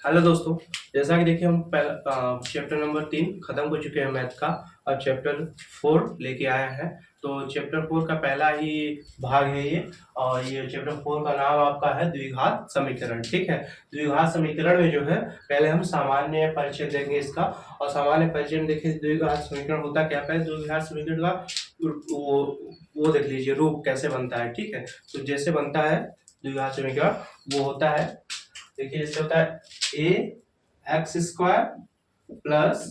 Hello दोस्तों। जैसा कि देखिए हम चैप्टर नंबर 3 खत्म कर चुके हैं मैथ का। और चैप्टर 4 लेके आए हैं। तो चैप्टर 4 का पहला ही भाग है ये। और ये चैप्टर 4 का नाम आपका है द्विघात समीकरण। ठीक है। द्विघात समीकरण में जो है पहले हम सामान्य परिचय देंगे इसका। और सामान्य परिचय में देखिए द्विघात समीकरण होता क्या है। द्विघात समीकरण का वो वो देख लीजिए रूप कैसे बनता है। ठीक है। तो जैसे बनता है द्विघात समीकरण वो होता है, देखिए जैसे होता है A X square plus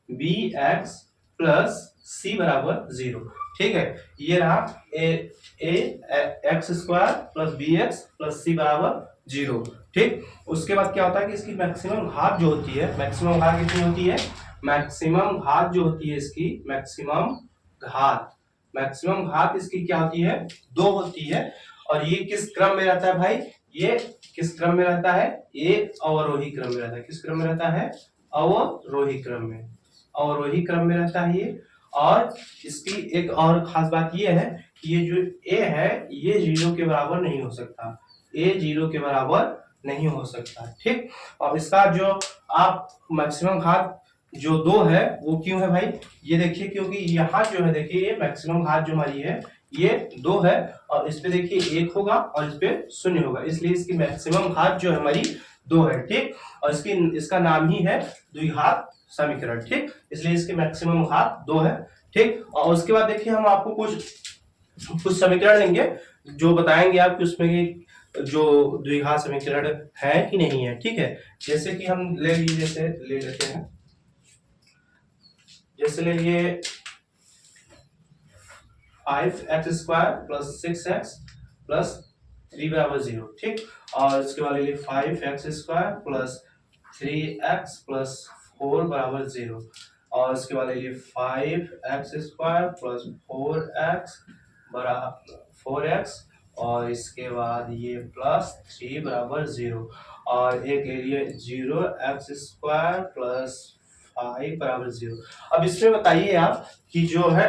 B X plus C बराबर 0। ठीक है। ये रहा A X square plus B X plus C बराबर 0। ठीक। उसके बाद क्या होता है कि इसकी मैक्सिमम घात जो होती है, मैक्सिमम घात कितनी होती है, मैक्सिमम घात जो होती है इसकी घात मैक्सिमम घात इसकी क्या होती है, 2 होती है। और ये किस क्रम में रहता है भाई, ये किस क्रम में रहता है, ये अवरोही क्रम में रहता है। किस क्रम में रहता है, अवरोही क्रम में, अवरोही क्रम में रहता है ये। और इसकी एक और खास बात ये है कि ये जो ए है ये 0 के बराबर नहीं हो सकता, ए 0 के बराबर नहीं हो सकता। ठीक। और इसका जो आप मैक्सिमम घात जो 2 है वो क्यों है भाई, ये देखिए क्योंकि यहाँ जो है देखिए ये मैक्सिमम घात जो हमारी है ये 2 है। और इस पे देखिए 1 होगा और इस पे 0 होगा, इसलिए इसकी मैक्सिमम घात जो है हमारी 2 है। ठीक। और इसका नाम ही है द्विघात समीकरण। ठीक। इसलिए इसकी मैक्सिमम घात 2 है। ठीक। और उसके बाद देखिए हम आपको कुछ समीकरण देंगे जो बताएंगे आपको उसमें कि जो द्विघात समीकरण है कि नहीं है। ठीक है। जैसे कि हम ले लेते हैं, जैसे ले लिए 5x square plus 6x plus 3 बराबर 0। ठीक। और इसके बाद ले लिए 5x square plus 3x plus 4 बराबर 0। और इसके बाद ले लिए 5x स्क्वायर प्लस 4x बराबर 4x। और इसके बाद ये प्लस 3 बराबर 0। और एक ले लिए 0x स्क्वायर प्लस 5 बराबर 0। अब इसमें बताइए आप कि जो है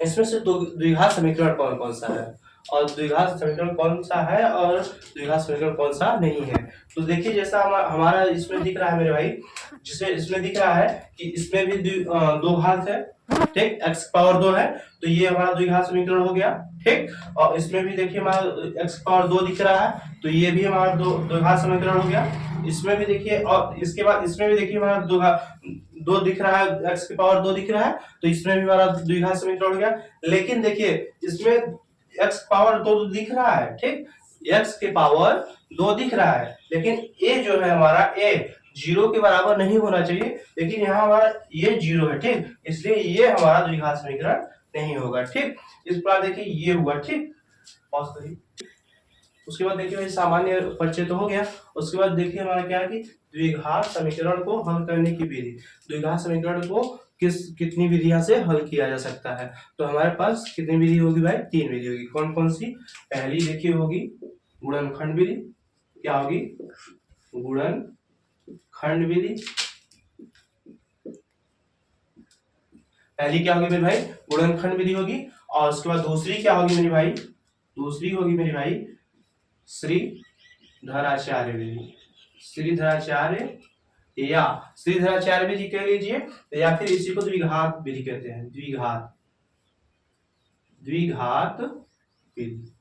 इसमें से द्विघात समीकरण कौन कौन सा है और द्विघात समीकरण कौन सा है और द्विघात समीकरण कौन सा नहीं है। तो देखिए जैसा हमारा इसमें दिख रहा है मेरे भाई, जिसे इसमें दिख रहा है कि इसमें भी दो घात है। ठीक। x पावर 2 है तो ये हमारा द्विघात समीकरण हो गया। ठीक। और इसमें भी देखिए हमारा x पावर 2 दिख रहा है तो ये भी हमारा द्विघात समीकरण हो गया। इसमें भी देखिए और इसके बाद इसमें भी देखिए हमारा दो दिख रहा है, x की पावर 2 दिख रहा है तो इसमें भी हमारा द्विघात समीकरण हो गया। लेकिन देखिए इसमें x पावर 2 दिख रहा है। ठीक। x के पावर 2 दिख रहा है लेकिन a जो है हमारा a 0 के बराबर नहीं होना चाहिए, लेकिन यहाँ हमारा ये 0 है। ठीक। इसलिए ये हमारा द्विघात समीकरण नहीं होगा। ठीक। इस प्रकार देखिए ये हुआ। ठीक। पॉज करिए। उसके बाद देखिए सामान्य परिचय तो हो गया। उसके बाद देखिए हमारा क्या है कि द्विघात समीकरण को हल करने की विधि, द्विघात समीकरण को कितनी विधियां से हल किया जा सकता है। तो हमारे पास कितनी विधि होगी भाई, 3 विधि होगी। कौन कौन सी, पहली देखिए होगी गुणनखंड विधि। क्या होगी, गुणनखंड विधि। पहली क्या होगी मेरे भाई, गुणनखंड विधि होगी। और उसके बाद दूसरी क्या होगी मेरी भाई, दूसरी होगी मेरी भाई श्रीधराचार्य विधि। श्रीधराचार्य या श्रीधराचार्य विधि कह लीजिए या फिर इसी को द्विघात विधि कहते हैं। द्विघात विधि।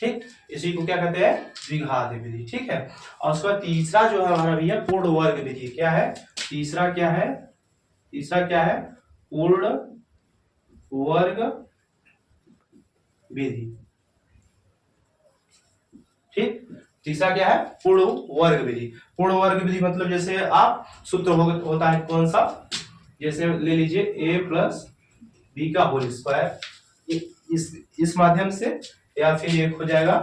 ठीक। इसी को क्या कहते हैं, द्विघात विधि। ठीक है। और उसके बाद तीसरा जो है हमारा भैया पूर्ण वर्ग विधि। क्या है तीसरा, क्या है तीसरा, क्या है पूर्ण वर्ग विधि। ठीक। तीसरा क्या है, पूर्ण वर्ग विधि। पूर्ण वर्ग विधि मतलब जैसे आप सूत्र होता है कौन सा, जैसे ले लीजिए a प्लस बी का होल स्क्वायर इस माध्यम से, या फिर ये हो जाएगा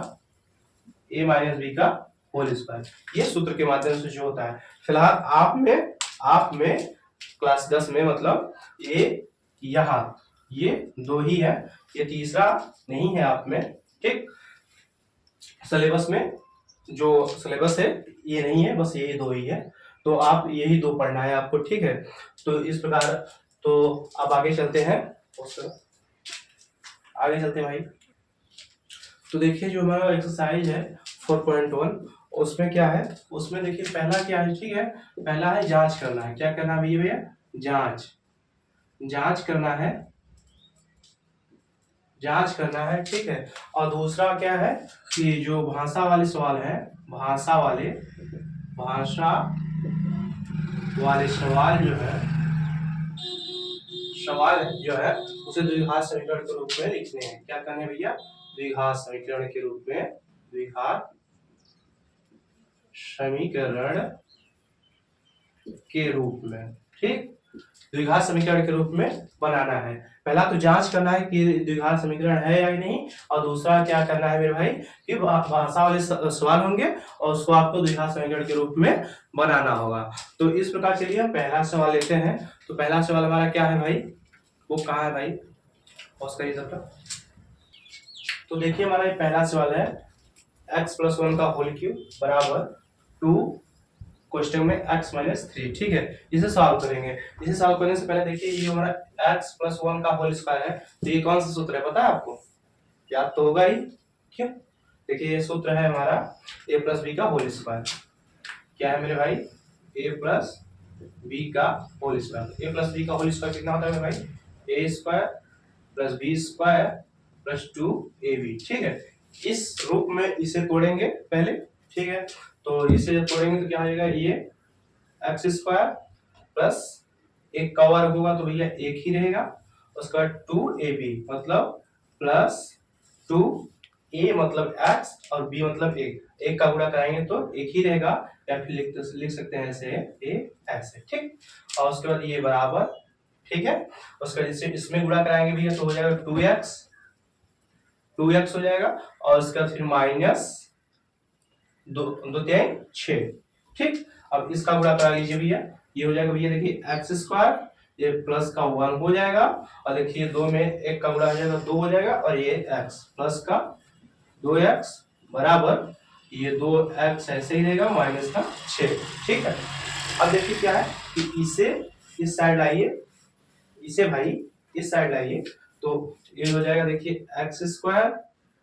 a माइनस बी का होल स्क्वायर, ये सूत्र के माध्यम से जो होता है। फिलहाल आप में क्लास 10 में मतलब ये यहाँ ये 2 ही है, ये तीसरा नहीं है आप में। ठीक। सिलेबस में जो सिलेबस है ये नहीं है, बस यही 2 ही है। तो आप यही 2 पढ़ना है आपको। ठीक है। तो इस प्रकार, तो अब आगे चलते हैं, आगे चलते हैं भाई। तो देखिए जो हमारा एक्सरसाइज है 4.1 उसमें क्या है, उसमें देखिए पहला क्या है, ठीक है, पहला है जांच करना है। क्या करना है भैया? जांच, जांच करना है, जांच करना है, ठीक है। और दूसरा क्या है कि जो भाषा वाले सवाल है, भाषा वाले, भाषा वाले सवाल जो है, सवाल जो है उसे द्विघात समीकरण के रूप में लिखने हैं। क्या करने भैया? द्विघात समीकरण के रूप में, द्विघात समीकरण के रूप में, ठीक, द्विघात समीकरण के रूप में बनाना है। पहला तो जांच करना है कि द्विघात समीकरण है या नहीं, और दूसरा क्या करना है मेरे भाई कि भाषा वाले सवाल होंगे और उसको आपको द्विघात समीकरण के रूप में बनाना होगा। तो इस प्रकार चलिए हम पहला सवाल लेते हैं। तो पहला सवाल हमारा क्या है भाई, वो कहाँ है भाई, पॉज करिए सबका। तो देखिए हमारा ये पहला सवाल है, x+1 का होल क्यूब बराबर 2 क्वेश्चन में x-3, ठीक है। इसे सॉल्व करेंगे। इसे सॉल्व करने से पहले देखिए ये हमारा x+1 का होल स्क्वायर है, तो ये कौन सा सूत्र है पता है आपको? याद तो होगा ही, क्यों? देखिए ये सूत्र है हमारा a+b का होल स्क्वायर। क्या है मेरे भाई? a+b का होल स्क्वायर। a+b का होल स्क्वायर कितना होता है मेरे भाई? a² + b² + 2ab, ठीक है। इस रूप में इसे तोड़ेंगे पहले, ठीक है। तो इसे जब तोड़ेंगे तो क्या हो जाएगा, ये x² प्लस एक का वर्ग होगा तो भैया एक ही रहेगा, उसके बाद 2ab मतलब प्लस 2a मतलब x और b मतलब एक का गुणा कराएंगे तो एक ही रहेगा, या फिर लिख सकते हैं ऐसे a x, ठीक। और उसके बाद ये बराबर, ठीक है। उसके बाद इसमें गुणा कराएंगे भैया तो हो जाएगा 2x हो जाएगा, और उसके बाद फिर माइनस 2×6, ठीक। अब इसका गुणा करा लीजिए भैया, ये हो जाएगा भैया देखिए x², ये प्लस का 1 हो जाएगा, और देखिए 2 में एक का गुणा हो जाएगा 2 हो जाएगा, और ये x प्लस का 2x बराबर ये 2x ऐसे ही रहेगा माइनस का 6, ठीक है। अब देखिए क्या है कि इसे इस साइड लाइए, इसे भाई इस साइड लाइए, तो ये हो जाएगा देखिए x²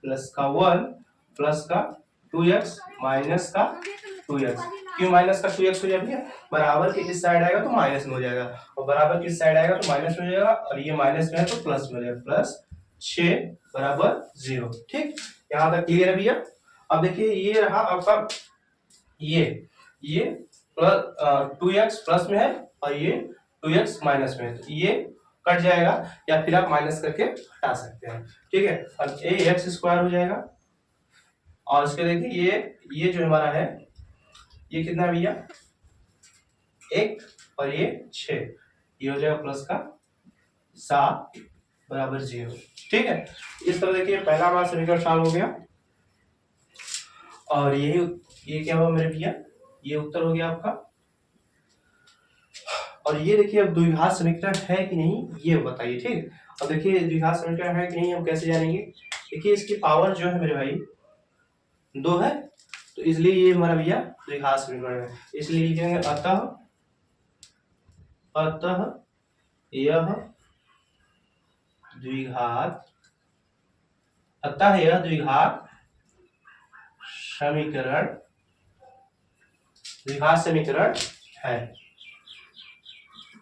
प्लस का 1 प्लस का 2x माइनस का 2x। क्यों माइनस का 2x हो जाएगा? बराबर के इस साइड आएगा तो माइनस में हो जाएगा, और बराबर के इस साइड आएगा तो माइनस में हो जाएगा, और ये माइनस में है तो प्लस में हो जाएगा, प्लस 6 बराबर 0, ठीक। यहाँ तक क्लियर है भैया? अब देखिए ये रहा आपका, ये प्लस 2x प्लस में है और ये 2x माइनस में है, तो ये कट जाएगा, या फिर आप माइनस करके हटा सकते हैं, ठीक है। अब ax² हो जाएगा, और उसके देखिए ये जो हमारा है ये कितना है भैया? 1 और ये 6, ये हो जाएगा प्लस का 7 बराबर 0, ठीक है। इस तरह देखिए पहला हमारा समीकरण सॉल्व हो गया, और ये क्या हुआ मेरे भैया? ये उत्तर हो गया आपका। और ये देखिए अब द्विघात समीकरण है कि नहीं ये बताइए, ठीक। अब देखिए द्विघात समीकरण है कि नहीं हम कैसे जानेंगे? देखिए इसकी पावर जो है मेरे भाई 2 है, तो इसलिए ये हमारा भैया द्विघात समीकरण है। इसलिए लिखेंगे अतः यह द्विघात, अतः यह द्विघात समीकरण, द्विघात समीकरण है,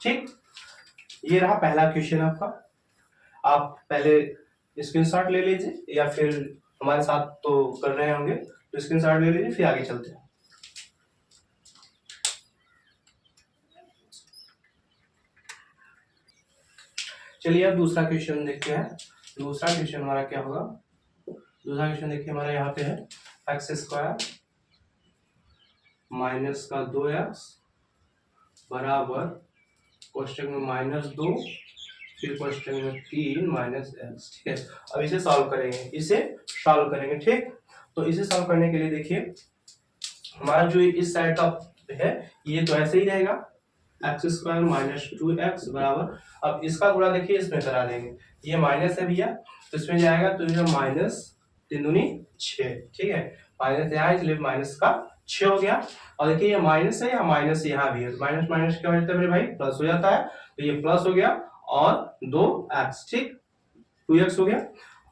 ठीक। ये रहा पहला क्वेश्चन आपका। आप पहले स्क्रीनशॉट ले लीजिए, या फिर हमारे साथ तो कर रहे होंगे तो स्क्रीनशॉट ले लीजिए, फिर आगे चलते हैं। चलिए अब दूसरा क्वेश्चन देखते हैं। दूसरा क्वेश्चन हमारा क्या होगा? दूसरा क्वेश्चन देखिए हमारा यहाँ पे है x² माइनस का 2x बराबर क्वेश्चन में -2, फिर क्वेश्चन में 3 माइनस x, ठीक है। अब इसे सॉल्व करेंगे, ठीक। तो इसे सॉल्व करने के लिए देखिए हमारा जो इस साइड का है ये तो ऐसे ही रहेगा, x² माइनस 2x बराबर, अब इसका गुणा देखिए इसमें करा देंगे, ये माइनस है भैया तो इसमें जाएगा तो ये माइनस 3 दूनी 6, ठीक है। माइनस यहाँ इसलिए माइनस का 6 हो गया, और देखिए ये माइनस है, या माइनस यहाँ भी है, तो माइनस माइनस क्या हो जाता है मेरे भाई? प्लस हो जाता है, तो ये प्लस हो गया, और 2x, ठीक, 2x हो गया।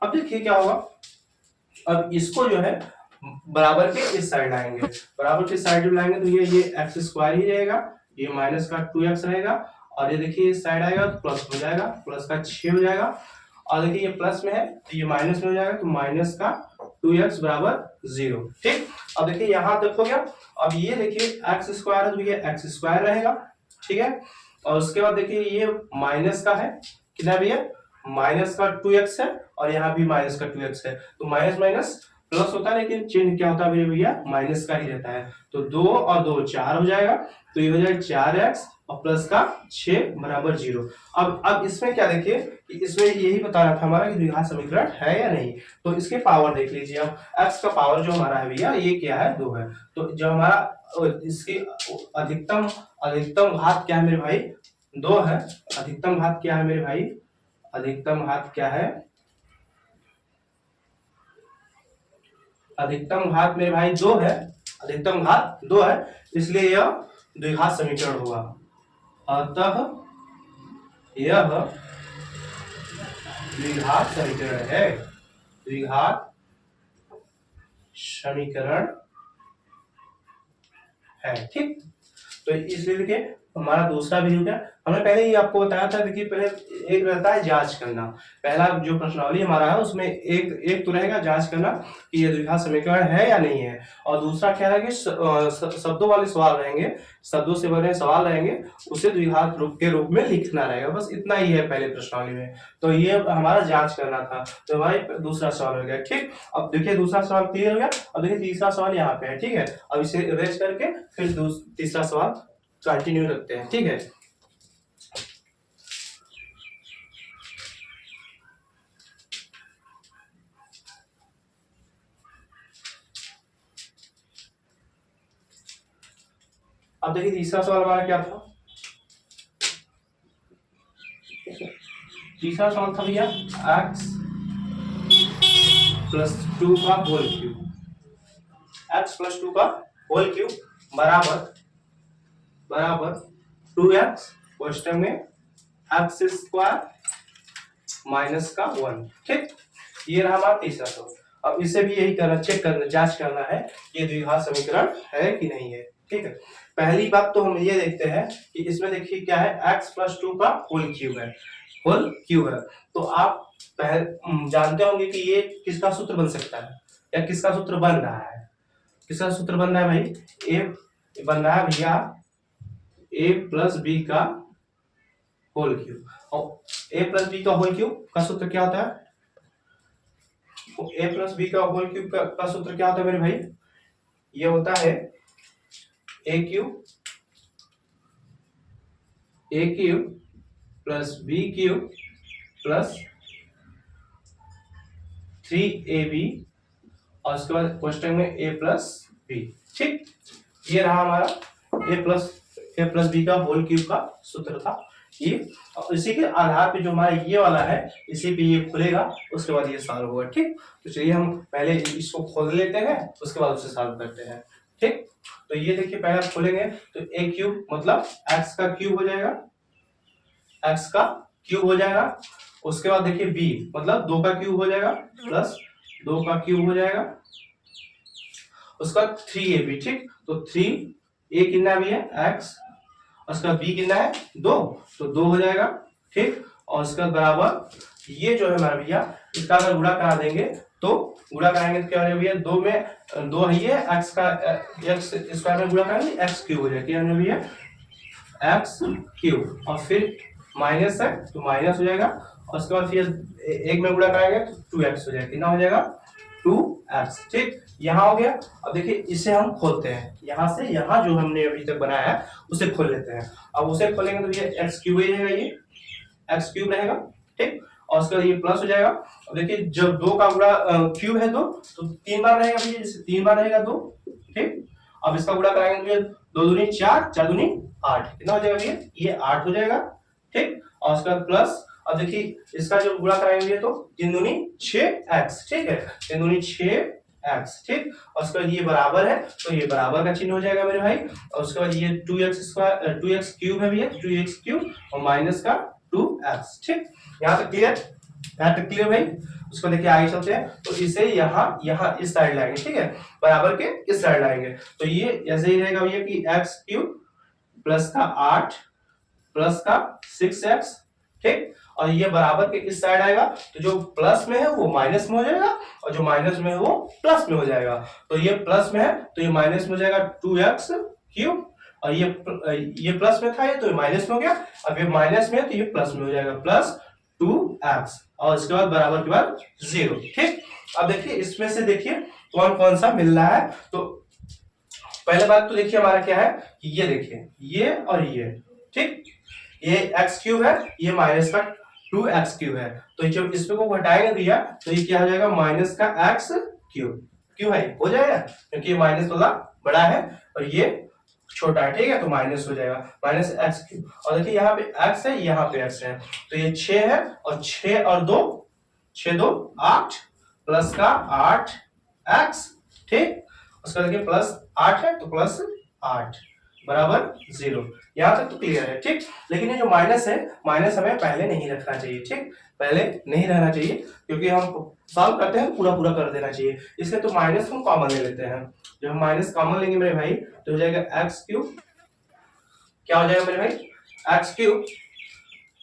अब देखिए क्या होगा, अब इसको जो है बराबर के इस साइड लाएंगे, बराबर के साइड लाएंगे तो ये एक्स स्क्वायर ही रहेगा, ये माइनस का 2x रहेगा, और ये देखिए इस साइड आएगा तो प्लस हो जाएगा, प्लस का 6 हो जाएगा, और देखिए ये प्लस में है तो ये माइनस में हो जाएगा, तो माइनस का 2x बराबर 0। ठीक, अब देखिए यहाँ तक हो गया। अब ये देखिए एक्स स्क्वायर है तो ये एक्स स्क्वायर रहेगा, ठीक है। और उसके बाद देखिए ये माइनस का है, कितना भैया, माइनस का 2x है, और यहाँ भी माइनस का 2x है, तो माइनस माइनस प्लस होता है, लेकिन चिन्ह क्या होता है मेरे भैया, माइनस का ही रहता है। तो 2 और 2 4 हो जाएगा, तो ये हो जाएगा 4x और प्लस का 6 बराबर 0। अब इसमें क्या देखिए कि इसमें यही बताना था हमारा कि द्विघात समीकरण है या नहीं। तो इसके पावर देख लीजिए, अब x का पावर जो हमारा है भैया ये क्या है, 2 है। तो जो हमारा इसकी अधिकतम अधिकतम घात क्या है मेरे भाई, 2 है। अधिकतम घात क्या है मेरे भाई, अधिकतम घात क्या है, अधिकतम घात मेरे भाई 2 है, अधिकतम घात 2 है, इसलिए यह द्विघात समीकरण होगा। अतः यह द्विघात समीकरण है, द्विघात समीकरण है। ठीक, तो इसलिए देखिए हमारा दूसरा भी हो गया। हमने पहले ही आपको बताया था, देखिए पहले एक रहता है जांच करना, पहला जो प्रश्नावली हमारा है उसमें एक तो रहेगा जांच करना कि ये द्विघात समीकरण है या नहीं है, और दूसरा क्या है कि शब्दों वाले सवाल रहेंगे, शब्दों से बने सवाल रहेंगे, उसे द्विघात रूप के रूप में लिखना रहेगा, बस इतना ही है पहले प्रश्नावली में। तो ये हमारा जांच करना था, तो हमारा दूसरा सवाल हो गया। ठीक, अब देखिए दूसरा सवाल क्लियर हो गया। अब देखिए तीसरा सवाल यहाँ पे है, ठीक है। अब इसे इरेज करके फिर तीसरा सवाल कंटिन्यू रखते हैं, ठीक है। अब देखिए तीसरा सवाल हमारा क्या था, तीसरा सवाल था भैया x प्लस 2 का होल क्यूब, x प्लस 2 का होल क्यूब बराबर बराबर 2x क्वेश्चन में एक्स स्क्वायर माइनस का 1। ठीक, ये रहा हमारा तीसरा सवाल। अब इसे भी यही करना, चेक करना, जांच करना है कि ये द्विघात समीकरण है कि नहीं है। ठीक है, पहली बात तो हम ये देखते हैं कि इसमें देखिए क्या है, x प्लस 2 का होल क्यूब है, होल क्यूब है। तो आप जानते होंगे कि ये किसका सूत्र बन सकता है, या किसका सूत्र बन रहा है, किसका सूत्र बन रहा है भाई, ए बन रहा है भैया a प्लस बी का होल क्यूब। और a प्लस बी का होल क्यूब का सूत्र क्या होता है, a प्लस बी का होल क्यूब का सूत्र क्या होता है मेरे भाई, ये होता है a cube plus b cube plus 3ab, और उसके बाद क्वेश्चन में a प्लस बी। ठीक, ये रहा हमारा a प्लस बी का होल क्यूब का सूत्र था ये। और इसी के आधार पे जो हमारा ये वाला है, इसी पे ये खुलेगा, उसके बाद ये सॉल्व होगा। ठीक, तो चलिए हम पहले इसको खोल लेते हैं, उसके बाद उसे सॉल्व करते हैं। ठीक, तो ये देखिए पहले खोलेंगे तो a क्यूब मतलब x का क्यूब हो जाएगा, x का क्यूब हो जाएगा। उसके बाद देखिए b मतलब 2 का क्यूब हो जाएगा प्लस 2 का क्यूब हो जाएगा, उसका 3ab। ठीक, तो 3a कितना भी है x, उसका b कितना है 2, तो 2 हो जाएगा। ठीक, और उसका बराबर ये जो है हमारा भैया, इसका अगर गुणा करा देंगे तो गुणा कराएंगे तो क्या हो जाएगा भैया, 2 में 2 है ये, x का x स्क्वायर में गुणा करेंगे x क्यूब हो जाएगा, क्या है भैया x क्यूब, और फिर माइनस है तो माइनस हो जाएगा, और उसके बाद फिर एक में गुणा कराएंगे तो 2x हो जाएगा, कितना हो जाएगा 2x। ठीक, यहाँ हो गया। अब देखिए इसे हम खोलते हैं, यहाँ से यहाँ जो हमने अभी तक बनाया है उसे खोल लेते हैं। अब उसे खोलेंगे तो ये एक्स क्यूब रहेगा, ये एक्स क्यूब रहेगा। ठीक, और उसके बाद ये प्लस हो जाएगा। अब देखिए जब 2 का गुणा क्यूब है 2 तो 3 बार रहेगा भैया, जैसे 3 बार रहेगा 2। ठीक, अब इसका गुणा कराएंगे 2 दूनी 4, 4 दूनी 8, कितना हो जाएगा भैया, ये 8 हो जाएगा। ठीक, और उसका प्लस, अब देखिए इसका जो गुणा कराएंगे तो 3 दूनी 6x। ठीक है, 3 दूनी 6x। ठीक, और उसके बाद ये बराबर है तो ये बराबर का चिन्ह हो जाएगा मेरे भाई, और उसके बाद ये 2x स्क्वायर 2x क्यूब है भैया, 2x क्यूब और माइनस का 2x। ठीक, यहाँ तक क्लियर। यहाँ तक क्लियर भाई? उसको देखिए आगे चलते हैं, तो इसे यहाँ इस साइड लाएंगे, ठीक है, बराबर के इस साइड लाएंगे, तो ये ऐसे ही रहेगा भैया कि एक्स क्यूब प्लस का 8 प्लस का 6x, ठीक, और ये बराबर के इस साइड आएगा, तो जो प्लस में है वो माइनस में हो जाएगा और जो माइनस में है वो प्लस में हो जाएगा, तो ये प्लस में है तो ये माइनस में हो जाएगा 2x क्यूब, और ये प्लस में था ये तो ये माइनस में हो गया, अब ये माइनस में है तो ये प्लस में हो जाएगा प्लस 2x, और इसके बाद बराबर के बाद 0, ठीक। अब देखिए इसमें से देखिए कौन कौन सा मिल रहा है, तो पहले बात तो देखिए हमारा क्या है कि ये देखिए ये और ये, ठीक, ये x क्यूब है, ये माइनस का 2x क्यूब है, तो जब इसमें को घटाएंगे भैया तो ये क्या हो जाएगा माइनस का x क्यूब, क्यों भाई हो जाएगा, क्योंकि ये माइनस वाला बड़ा है और ये छोटा है, ठीक है, तो माइनस हो जाएगा माइनस एक्स क्यूब, और देखिए यहाँ पे x है यहाँ पे x है, तो ये 6 है और 6 और 2 6 2 8 प्लस का 8x, ठीक, उसका देखिए प्लस 8 है तो प्लस 8 बराबर 0, यहां तक तो क्लियर है, ठीक। लेकिन ये जो माइनस है, माइनस हमें पहले नहीं रखना चाहिए, ठीक, पहले नहीं रहना चाहिए, क्योंकि हम सॉल्व करते हैं पूरा पूरा कर देना चाहिए, इसलिए तो माइनस हम कॉमन ले लेते हैं, जब हम माइनस कॉमन लेंगे मेरे भाई तो हो जाएगा एक्स क्यूब, क्या हो जाएगा मेरे भाई एक्स क्यूब,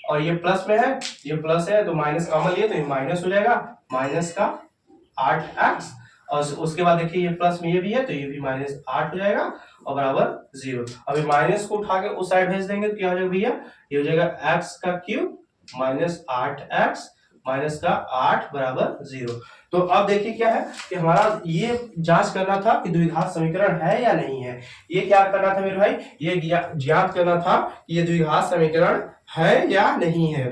और ये प्लस में है, ये प्लस है तो माइनस कॉमन लिए तो ये माइनस हो जाएगा माइनस का 8x, और उसके बाद देखिए ये प्लस में ये भी है तो ये भी माइनस 8 हो जाएगा और बराबर 0, अभी माइनस को उठा के उस साइड भेज देंगे तो क्या हो जाएगा भैया, ये हो जाएगा x का क्यूब माइनस 8x माइनस का 8 बराबर 0। तो अब देखिए क्या है कि हमारा ये जांच करना था कि द्विघात समीकरण है या नहीं है, ये क्या करना था मेरे भाई, ये ज्ञात करना था कि ये द्विघात समीकरण है या नहीं है,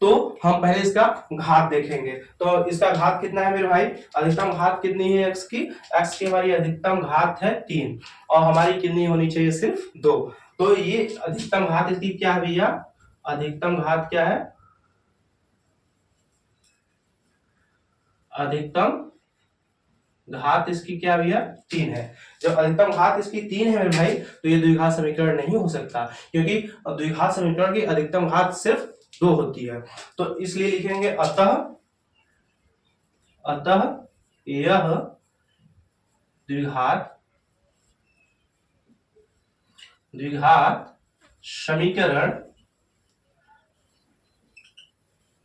तो हम पहले इसका घात देखेंगे, तो इसका घात कितना है मेरे भाई, अधिकतम घात कितनी है x की हमारी अधिकतम घात है 3 और हमारी कितनी होनी चाहिए सिर्फ 2, तो ये अधिकतम घात इसकी क्या है भैया, अधिकतम घात क्या है, अधिकतम घात इसकी क्या भैया 3 है, जब अधिकतम घात इसकी 3 है मेरे भाई तो ये द्विघात समीकरण नहीं हो सकता, क्योंकि द्विघात समीकरण की अधिकतम घात सिर्फ 2 होती है, तो इसलिए लिखेंगे अतः यह द्विघात समीकरण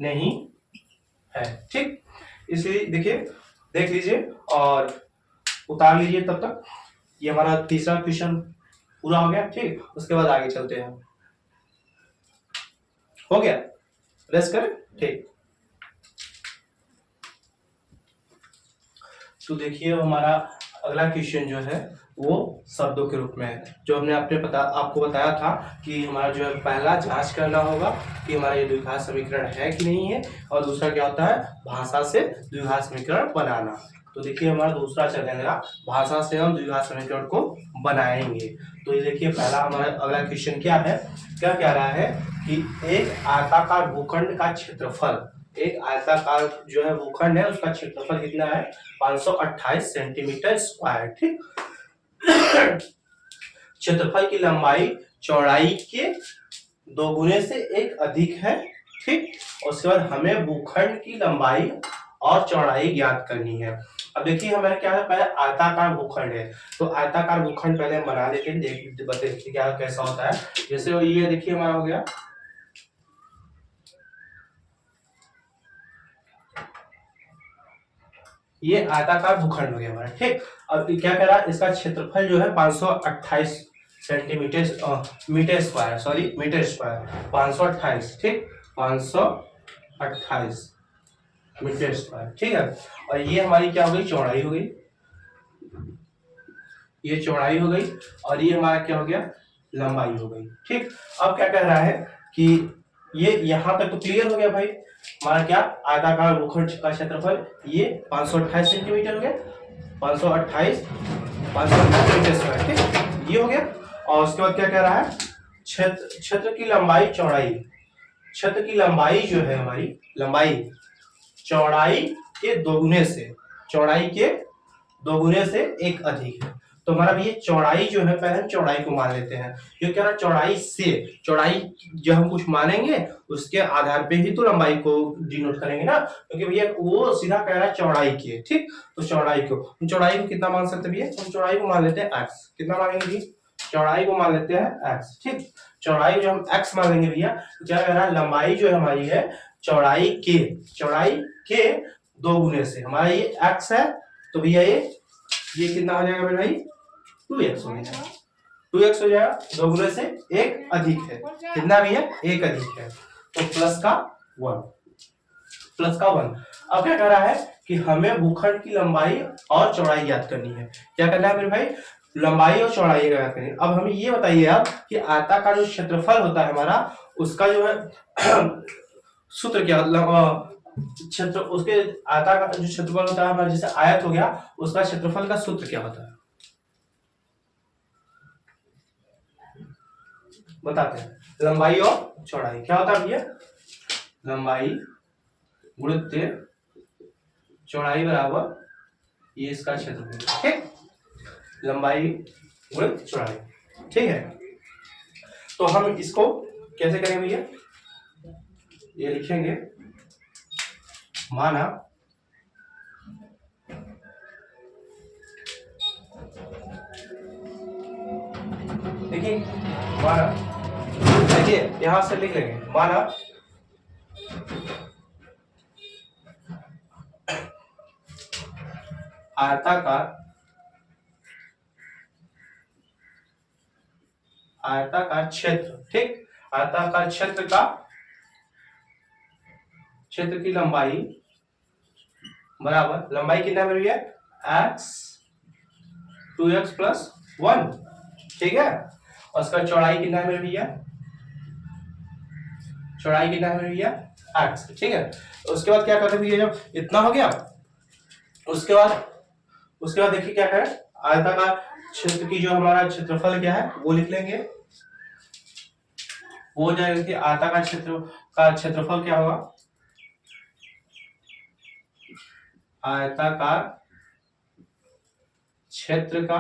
नहीं है, ठीक, इसलिए देखिए देख लीजिए और उतार लीजिए, तब तक ये हमारा तीसरा क्वेश्चन पूरा हो गया, ठीक, उसके बाद आगे चलते हैं, हो गया, रेस्ट करें, ठीक। तो देखिए हमारा अगला क्वेश्चन जो है वो शब्दों के रूप में है, जो हमने आपको बताया था कि हमारा जो है पहला जांच करना होगा कि हमारा ये द्विघात समीकरण है कि नहीं है, और दूसरा क्या होता है भाषा से द्विघात समीकरण बनाना, तो देखिए हमारा दूसरा चलेगा भाषा से हम द्विघात समीकरण को बनाएंगे, तो ये देखिए पहला हमारा अगला क्वेश्चन क्या है, क्या कह रहा है कि एक आयताकार भूखंड का क्षेत्रफल, एक आयताकार जो है भूखंड है उसका क्षेत्रफल कितना है 528 सेंटीमीटर स्क्वायर, ठीक, क्षेत्रफल की लंबाई चौड़ाई के 2 गुने से 1 अधिक है, ठीक, उसके बाद हमें भूखंड की लंबाई और चौड़ाई ज्ञात करनी है। अब देखिए हमारे क्या है, पहले आयताकार भूखंड है, तो आयताकार भूखंड पहले हम बना लेते हैं, देखिए क्या कैसा होता है, जैसे ये देखिए हमारा हो गया, ये आयताकार भूखंड हो गया हमारा, ठीक। अब क्या कह रहा है, इसका क्षेत्रफल जो है 528 centimetre metre square, sorry metre square 528, ठीक, 528 मीटर स्क्वायर, ठीक है, और ये हमारी क्या हो गई चौड़ाई हो गई, ये चौड़ाई हो गई, और ये हमारा क्या हो गया लंबाई हो गई, ठीक। अब क्या कह रहा है कि ये यहां तक तो क्लियर हो गया भाई, हमारा क्या आयताकार भूखंड का क्षेत्रफल ये 528 सेंटीमीटर हो गया, 528 मीटर स्क्वायर, ठीक, ये हो गया, और उसके बाद क्या कह रहा है क्षेत्र की लंबाई चौड़ाई, क्षेत्र की लंबाई जो है हमारी लंबाई चौड़ाई के 2 गुने से, चौड़ाई के 2 गुने से 1 अधिक है, तो हमारा भी ये चौड़ाई जो है, पहले हम चौड़ाई को मान लेते हैं। ये कह रहा है चौड़ाई से, चौड़ाई जब हम कुछ मानेंगे उसके आधार पे ही तो लंबाई को डिनोट करेंगे ना, क्योंकि भैया वो सीधा कह रहा है चौड़ाई के, ठीक। तो चौड़ाई को कितना मान सकते हैं भैया, हम चौड़ाई को मान लेते हैं x। कितना मानेंगे भैया, चौड़ाई को मान लेते हैं x, ठीक। चौड़ाई जो हम x मान लेंगे भैया, तो क्या कह रहा है, लंबाई जो हमारी है चौड़ाई के 2 गुने से, हमारा ये x है, तो भैया ये कितना हो जाएगा मेरे भाई, 2x हो जाएगा, 2x हो जाएगा, 2 गुने से 1 अधिक है, कितना भैया, 1 अधिक है, तो प्लस का 1। अब क्या कह रहा है कि हमें भूखंड की लंबाई और चौड़ाई ज्ञात करनी है। क्या करना है मेरे भाई, लंबाई और चौड़ाई ज्ञात करनी है। अब हमें ये बताइए आप कि आयताकार जो क्षेत्रफल होता है हमारा, उसका जो है सूत्र क्या, क्षेत्र, उसके आयताकार जो क्षेत्रफल होता है हमारा, जैसे आयत हो गया, उसका क्षेत्रफल का सूत्र क्या होता है बताते हैं। लंबाई और चौड़ाई क्या होता है भैया, लंबाई गुणित चौड़ाई बराबर ये इसका क्षेत्रफल, ठीक। लंबाई गुणित चौड़ाई, ठीक है। तो हम इसको कैसे करेंगे भैया, ये लिखेंगे, माना देखिए, माना देखिए यहां से लिख लेंगे, माना आयताकार क्षेत्र, ठीक। आयताकार क्षेत्र की लंबाई बराबर, लंबाई कितना मिल गया, x 2x प्लस 1, ठीक है। और उसका चौड़ाई कितना मिल भैया, x, ठीक है। उसके बाद क्या करते भैया, जब इतना हो गया, उसके बाद देखिए क्या है, आयताकार क्षेत्र की जो हमारा क्षेत्रफल क्या है वो लिख लेंगे, वो हो जाएगा कि आयताकार क्षेत्र का क्षेत्रफल क्या होगा, आयताकार क्षेत्र का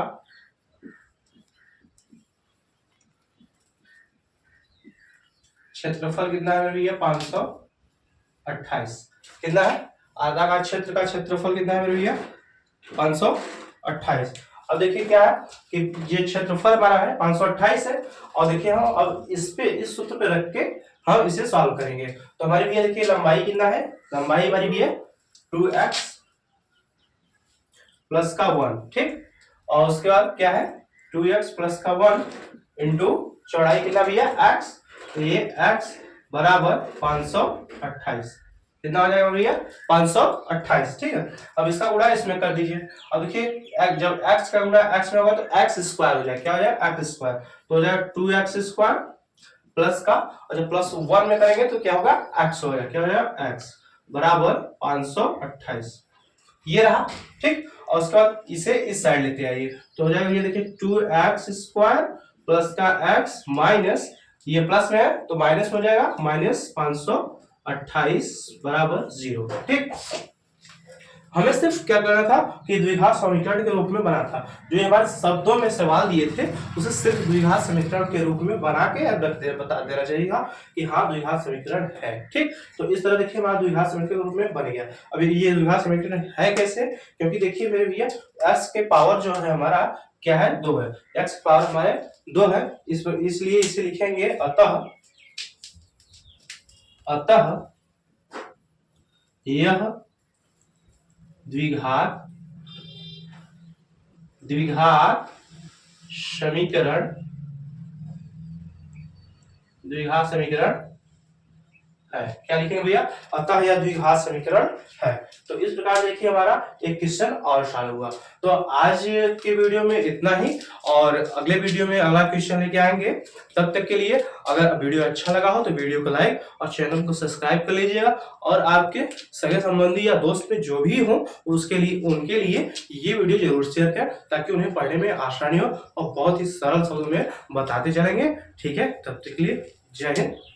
क्षेत्रफल कितना है भैया, 528। कितना है, आयताकार क्षेत्र का क्षेत्रफल कितना है भैया, 528। अब देखिए क्या है कि ये क्षेत्रफल हमारा है 528 है, और देखिए हम अब इस सूत्र पे रख के हम इसे सॉल्व करेंगे। तो हमारी भैया देखिए लंबाई कितना है, लंबाई हमारी भैया 2x प्लस का 1, ठीक। और उसके बाद क्या है, 2x प्लस का 1 इंटू चौड़ाई कितना भैया x, तो ये x बराबर 528, कितना हो जाएगा भैया, 528, ठीक है। अब इसका गुणा इसमें कर दीजिए। अब देखिए जब x का गुणा x में होगा तो x स्क्वायर हो जाएगा, क्या हो जाएगा, x स्क्वायर, तो हो जाएगा 2x स्क्वायर प्लस का, और जब प्लस 1 में करेंगे तो क्या होगा, x होगा, क्या हो जाएगा, x बराबर 528, ये रहा, ठीक। और उसके बाद इसे इस साइड लेते आइए, तो हो जाएगा ये देखिए 2x स्क्वायर प्लस का x माइनस, ये प्लस में है तो माइनस हो जाएगा, माइनस 528 बराबर 0, ठीक। हमें सिर्फ क्या करना था कि द्विघात समीकरण के रूप में बना था, जो हमारे शब्दों में सवाल दिए थे उसे सिर्फ द्विघात समीकरण के रूप में बना के बता देना चाहिए कि हाँ द्विघात समीकरण है, ठीक। तो इस तरह देखिए हमारा द्विघात समीकरण के रूप में बन गया। अभी ये द्विघात समीकरण है कैसे, क्योंकि देखिए मेरे भैया x के पावर जो है हमारा क्या है, 2 है, x पावर हमारे 2 है, इसलिए इसे लिखेंगे अतः यह द्विघात समीकरण है। क्या लिखेंगे भैया, अतः यह द्विघात समीकरण है। तो इस प्रकार देखिए हमारा एक क्वेश्चन और सॉल्व हुआ। तो आज के वीडियो में इतना ही, और अगले वीडियो में अगला क्वेश्चन लेके आएंगे। तब तक के लिए अगर वीडियो अच्छा लगा हो तो वीडियो को लाइक और चैनल को सब्सक्राइब कर लीजिएगा, और आपके सगे संबंधी या दोस्त में जो भी हो उनके लिए ये वीडियो जरूर शेयर करें, ताकि उन्हें पढ़ने में आसानी हो और बहुत ही सरल शब्दों में बताते चलेंगे, ठीक है। तब तक के लिए जय हिंद।